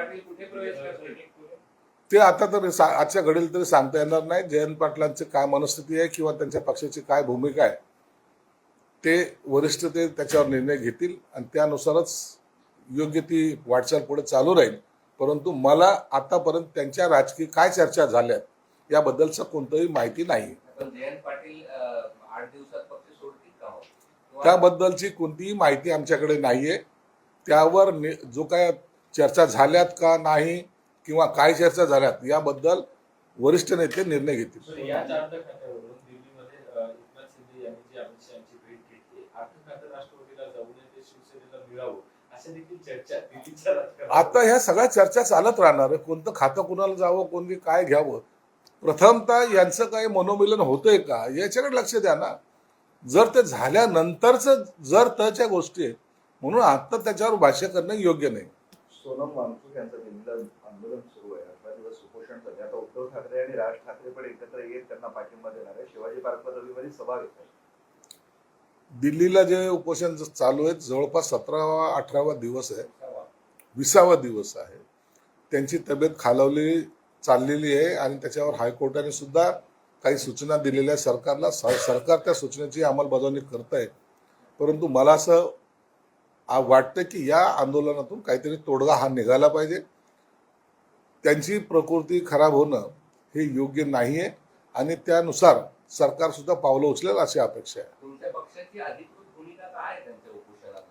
पाटील कुठे प्रवेश करतील ते आता तर आजच्या घडीला तरी सांगता येणार नाही. जयंत पाटलांची काय मनस्थिती आहे किंवा त्यांच्या पक्षाची काय भूमिका आहे ते वरिष्ठ ते त्याच्यावर निर्णय घेतील आणि त्यानुसारच योग्य ती वाटचाल पुढे चालू राहील. परंतु मला आतापर्यंत त्यांच्या राजकीय काय चर्चा झाल्यात याबद्दलचं कोणतंही माहिती नाही. पण जयंत पाटील 8 दिवसात पक्ष सोडतील का हो? त्याबद्दलची कोणतीही माहिती आमच्याकडे नाहीये. त्यावर जो काय चर्चा झाल्यात का नाही किंवा काय चर्चा झाल्यात याबद्दल वरिष्ठ नेते निर्णय घेतील. सर, या चार्ज खात्यावरून दिल्लीमध्ये एकनाथ शिंदे यांनी जी अमित शहाची भेट घेतली, अर्थ खातं राष्ट्रवादीला जाऊ नये ते शिवसेनेला मिळावं अशा देखील चर्चा दिल्लीच्या राजकारणात. आता ह्या सगळ्या चर्चा चालत राहणार आहे. कोणतं खातं कुणाला जावं, कोणी काय घ्यावं. प्रथमतः यांचं काही मनोमिलन होतंय का याच्याकडे लक्ष द्या ना. जर ते झाल्यानंतरच जर त्याच्या गोष्टी आहेत म्हणून आता त्याच्यावर भाष्य करणं योग्य नाही. सोनम वांगचूक यांचं दिल्लीला आंदोलन सुरू आहे. 18 दिवस उपोषण झाले. आता उद्धव ठाकरे आणि राज ठाकरे पण एकत्र येत त्यांना पाठिंबा देणार आहे. शिवाजी पार्कवर रविवारी सभा घेत आहे. दिल्लीला जे उपोषण चालू आहेत जवळपास 17वा-18वा दिवस आहे, 20वा दिवस आहे. त्यांची तब्येत खालावली चाललेली आहे आणि त्याच्यावर हायकोर्टाने सुद्धा काही सूचना दिलेल्या सरकारला. सरकार त्या सूचनेची अंमलबजावणी करत आहे. परंतु मला असं वाटतं की या आंदोलनातून काहीतरी तोडगा हा निघाला पाहिजे. त्यांची प्रकृती खराब होणं हे योग्य नाही आहे आणि त्यानुसार सरकार सुद्धा पावलं उचलेल अशी अपेक्षा आहे. तुमच्या पक्षाची अधिकृत भूमिका काय आहे त्यांच्या उपोषणात?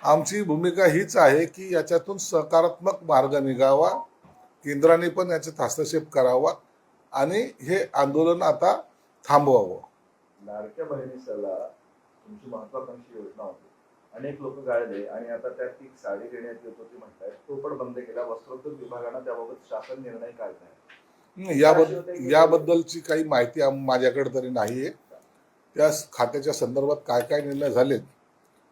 आमची भूमिका हीच आहे की याच्यातून सकारात्मक मार्ग निघावा, केंद्राने पण याच्यात हस्तक्षेप करावा आणि हे आंदोलन आता थांबवावं. लाडक्या बहिणीला तुमची महत्वाकांक्षी योजना होती. अनेक लोक गाळले आणि आता त्यात ती साडी देण्यात येत होती म्हणतायत. तो पण बंद केला. वस्त्रोद्योग विभागानं त्याबाबत शासन निर्णय काढलाय. याबद्दलची काही माहिती माझ्याकडे तरी नाही आहे. त्या खात्याच्या संदर्भात काय काय निर्णय झालेत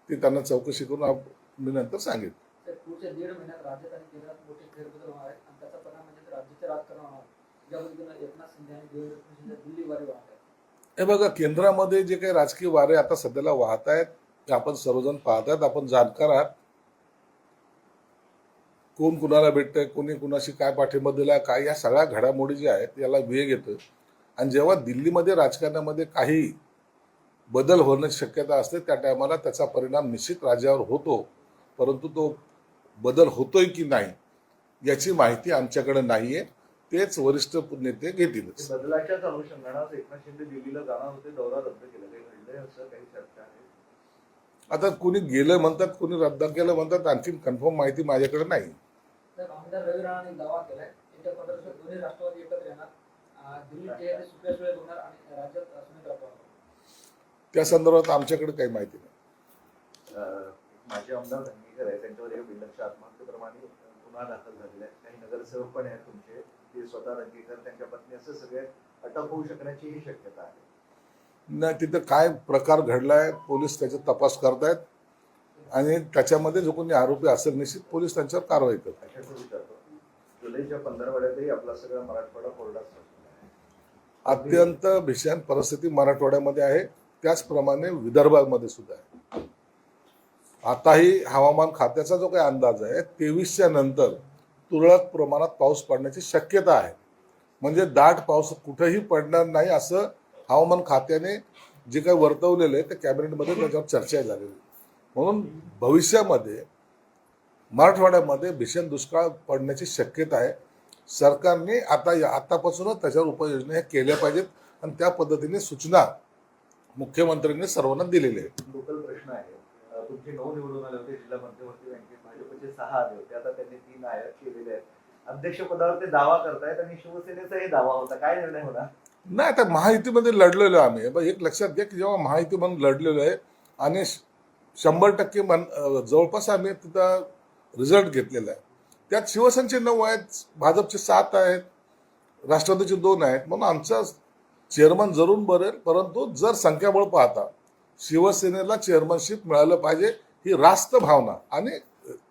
ते त्यांना चौकशी करून मी नंतर सांगेन. पुढच्या 1.5 महिन्यात राज्यात आणि केंद्रात मोठे फेरबदल होणार आहेत आणि त्याचा परिणाम म्हणजे राज्याचे राजकारण होणार आहे. ज्या पद्धतीनं एकनाथ शिंदे आणि देवेंद्र फडणवीस दिल्ली वारी वाहत आहेत. हे बघा, केंद्रामध्ये जे काही राजकीय वारे आता सध्याला वाहत आहेत ते आपण सर्वजण पाहत आहेत. आपण जाणकार आहात. कोण कुणाला भेटतंय, कोणी कुणाशी काय पाठिंबा दिला, काय या सगळ्या घडामोडी ज्या आहेत याला वेग येतो. आणि जेव्हा दिल्लीमध्ये राजकारणामध्ये काही बदल होण्याची शक्यता असते त्या टायमाला त्याचा परिणाम निश्चित राज्यावर होतो. परंतु तो बदल होतोय की नाही याची माहिती आमच्याकडे नाहीये. तेच वरिष्ठ नेते घेतीलच. बदलाच्याच अनुषंगानं एकनाथ शिंदे दिल्लीला जाणार होते. दौरा रद्द केला. काही घडलंय असं काही चर्चा आहे? आता कुणी गेलं म्हणतात, कुणी रद्द केलं म्हणतात. आणखी कन्फर्म माहिती माझ्याकडे नाही. तर आमदार रवी राणांनी दावा केलाय येत्या 15 दिवसात दोन्ही राष्ट्रवादी एकत्र येणार. दिल्लीत सुप्रिया सुळे होणार आणि राज्यात सुनील राठोड. त्या संदर्भात आमच्याकडे काही माहिती नाही. माजी आमदार धंगेकर आहे. त्यांच्यावर एक बिल्डरच्या आत्महत्येप्रमाणे गुन्हा दाखल झालेला आहे. काही नगरसेवक पण आहेत तुमचे, ते स्वतः धंगेकर, त्यांच्या पत्नी, असं सगळे अटक होऊ शकण्याची ही शक्यता आहे. नाही, तिथं काय प्रकार घडलाय पोलीस त्याचा तपास करतायत आणि त्याच्यामध्ये जो कोणी आरोपी असेल निश्चित पोलीस त्यांच्यावर कारवाई करतात. अशाच विचारतो, जुलैच्या 15 आपला सगळा मराठवाडा कोरडा आहे. अत्यंत भीषण परिस्थिती मराठवाड्यामध्ये आहे. त्याचप्रमाणे विदर्भामध्ये सुद्धा आहे. आताही हवामान खात्याचा जो काही अंदाज आहे 23च्या नंतर तुरळक प्रमाणात पाऊस पडण्याची शक्यता आहे. म्हणजे दाट पाऊस कुठेही पडणार नाही असं हवामान खात्याने जे काही वर्तवलेलं आहे ते कॅबिनेटमध्ये त्याच्यावर चर्चा झालेली. म्हणून भविष्यामध्ये मराठवाड्यामध्ये भीषण दुष्काळ पडण्याची शक्यता आहे. सरकारने आतापासूनच त्याच्यावर उपाययोजना ह्या केल्या पाहिजेत आणि त्या पद्धतीने सूचना मुख्यमंत्र्यांनी सर्वांना दिलेल्या आहेत. लोकल प्रश्न आहे. तुमचे 9 निवडून आले होते जिल्हा मध्यवर्ती बँकेत. भाजपचे 6 आले होते. आता त्यांनी 3 आयात केलेले आहेत. अध्यक्षपदावर ते दावा करतायत आणि शिवसेनेचाही दावा होता. काय निर्णय होणार? नाही, आता महायुतीमध्ये लढलेलो आम्ही. एक लक्षात घ्या की जेव्हा महायुती म्हणून लढलेलो आहे आणि 100% जवळपास आम्ही तिथं रिझल्ट घेतलेला आहे. त्यात शिवसेनेचे 9 आहेत, भाजपचे 7 आहेत, राष्ट्रवादीचे 2 आहेत. म्हणून आमचा चेअरमन जरूर बरेल. परंतु जर संख्याबळ पाहता शिवसेनेला चेअरमनशिप मिळालं पाहिजे ही रास्त भावना आणि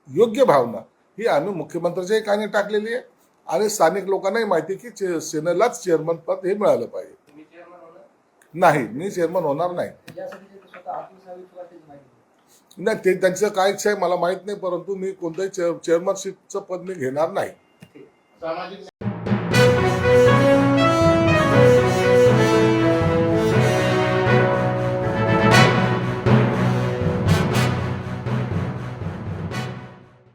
योग्य भावना ही आम्ही मुख्यमंत्र्यांच्याही कानी टाकलेली आहे आणि स्थानिक लोकांनाही माहिती की सेनेलाच चेअरमन पद हे मिळालं पाहिजे. तुम्ही चेअरमन होणार नाही, मी चेअरमन होणार नाही. नाही ते त्यांचं काय इच्छा आहे मला माहित नाही, परंतु मी कोणत्याही चेअरमनशिपचं पद मी घेणार नाही. सामाजिक